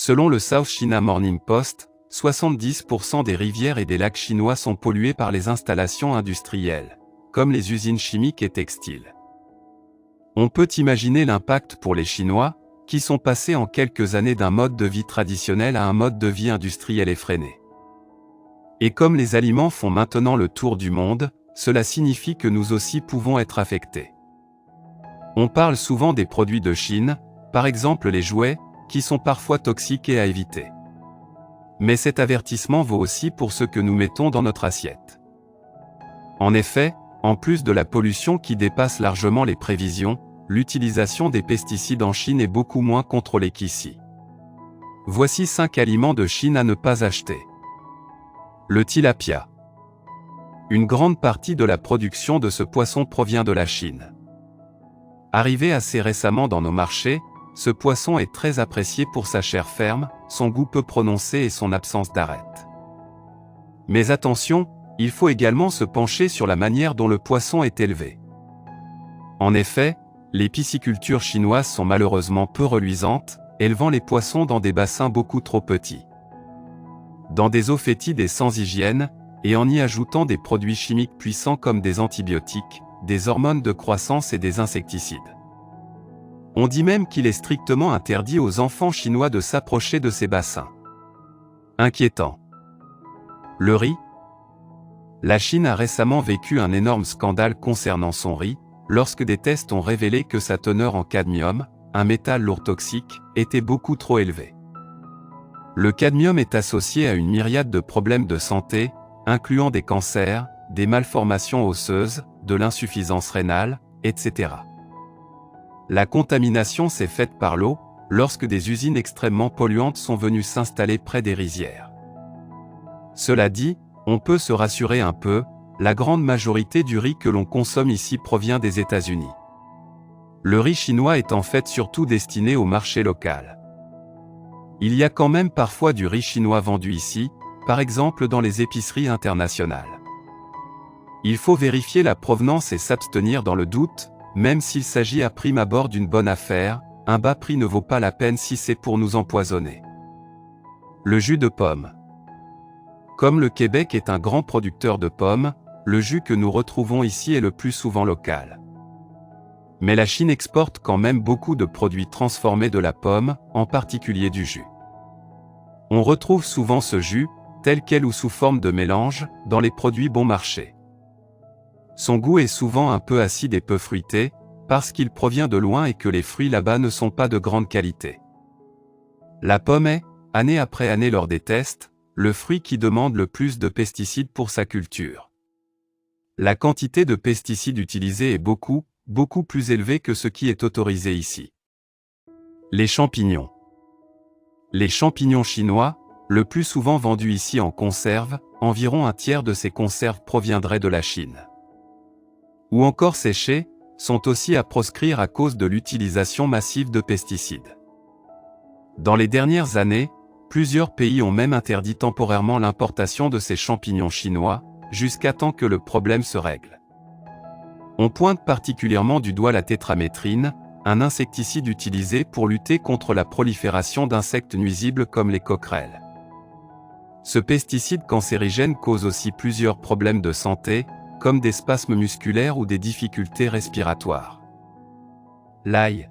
Selon le South China Morning Post, 70% des rivières et des lacs chinois sont pollués par les installations industrielles, comme les usines chimiques et textiles. On peut imaginer l'impact pour les Chinois, qui sont passés en quelques années d'un mode de vie traditionnel à un mode de vie industriel effréné. Et comme les aliments font maintenant le tour du monde, cela signifie que nous aussi pouvons être affectés. On parle souvent des produits de Chine, par exemple les jouets, qui sont parfois toxiques et à éviter. Mais cet avertissement vaut aussi pour ce que nous mettons dans notre assiette. En effet, en plus de la pollution qui dépasse largement les prévisions, l'utilisation des pesticides en Chine est beaucoup moins contrôlée qu'ici. Voici 5 aliments de Chine à ne pas acheter. Le tilapia. Une grande partie de la production de ce poisson provient de la Chine. Arrivé assez récemment dans nos marchés, ce poisson est très apprécié pour sa chair ferme, son goût peu prononcé et son absence d'arête. Mais attention, il faut également se pencher sur la manière dont le poisson est élevé. En effet, les piscicultures chinoises sont malheureusement peu reluisantes, élevant les poissons dans des bassins beaucoup trop petits. Dans des eaux fétides et sans hygiène, et en y ajoutant des produits chimiques puissants comme des antibiotiques, des hormones de croissance et des insecticides. On dit même qu'il est strictement interdit aux enfants chinois de s'approcher de ces bassins. Inquiétant. Le riz. La Chine a récemment vécu un énorme scandale concernant son riz, lorsque des tests ont révélé que sa teneur en cadmium, un métal lourd toxique, était beaucoup trop élevée. Le cadmium est associé à une myriade de problèmes de santé, incluant des cancers, des malformations osseuses, de l'insuffisance rénale, etc. La contamination s'est faite par l'eau, lorsque des usines extrêmement polluantes sont venues s'installer près des rizières. Cela dit, on peut se rassurer un peu, la grande majorité du riz que l'on consomme ici provient des États-Unis. Le riz chinois est en fait surtout destiné au marché local. Il y a quand même parfois du riz chinois vendu ici, par exemple dans les épiceries internationales. Il faut vérifier la provenance et s'abstenir dans le doute, même s'il s'agit à prime abord d'une bonne affaire, un bas prix ne vaut pas la peine si c'est pour nous empoisonner. Le jus de pomme. Comme le Québec est un grand producteur de pommes, le jus que nous retrouvons ici est le plus souvent local. Mais la Chine exporte quand même beaucoup de produits transformés de la pomme, en particulier du jus. On retrouve souvent ce jus, tel quel ou sous forme de mélange, dans les produits bon marché. Son goût est souvent un peu acide et peu fruité, parce qu'il provient de loin et que les fruits là-bas ne sont pas de grande qualité. La pomme est, année après année lors des tests, le fruit qui demande le plus de pesticides pour sa culture. La quantité de pesticides utilisés est beaucoup plus élevée que ce qui est autorisé ici. Les champignons. Les champignons chinois, le plus souvent vendus ici en conserve, environ un tiers de ces conserves proviendraient de la Chine. Ou encore séchés, sont aussi à proscrire à cause de l'utilisation massive de pesticides. Dans les dernières années, plusieurs pays ont même interdit temporairement l'importation de ces champignons chinois, jusqu'à temps que le problème se règle. On pointe particulièrement du doigt la tétramétrine, un insecticide utilisé pour lutter contre la prolifération d'insectes nuisibles comme les coquerelles. Ce pesticide cancérigène cause aussi plusieurs problèmes de santé, comme des spasmes musculaires ou des difficultés respiratoires. L'ail.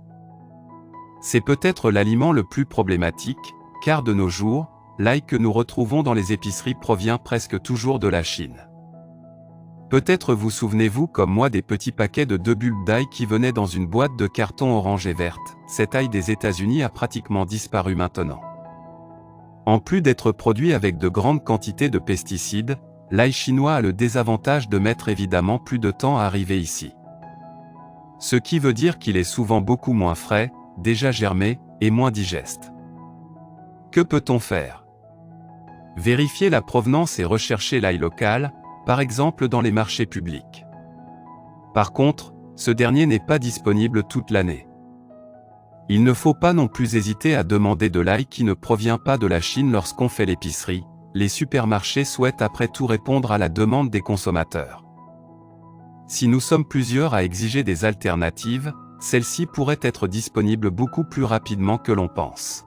C'est peut-être l'aliment le plus problématique, car de nos jours, l'ail que nous retrouvons dans les épiceries provient presque toujours de la Chine. Peut-être vous souvenez-vous comme moi des petits paquets de 2 bulbes d'ail qui venaient dans une boîte de carton orange et verte. Cet ail des États-Unis a pratiquement disparu maintenant. En plus d'être produit avec de grandes quantités de pesticides, l'ail chinois a le désavantage de mettre évidemment plus de temps à arriver ici. Ce qui veut dire qu'il est souvent beaucoup moins frais, déjà germé, et moins digeste. Que peut-on faire? Vérifier la provenance et rechercher l'ail local, par exemple dans les marchés publics. Par contre, ce dernier n'est pas disponible toute l'année. Il ne faut pas non plus hésiter à demander de l'ail qui ne provient pas de la Chine lorsqu'on fait l'épicerie. Les supermarchés souhaitent après tout répondre à la demande des consommateurs. Si nous sommes plusieurs à exiger des alternatives, celles-ci pourraient être disponibles beaucoup plus rapidement que l'on pense.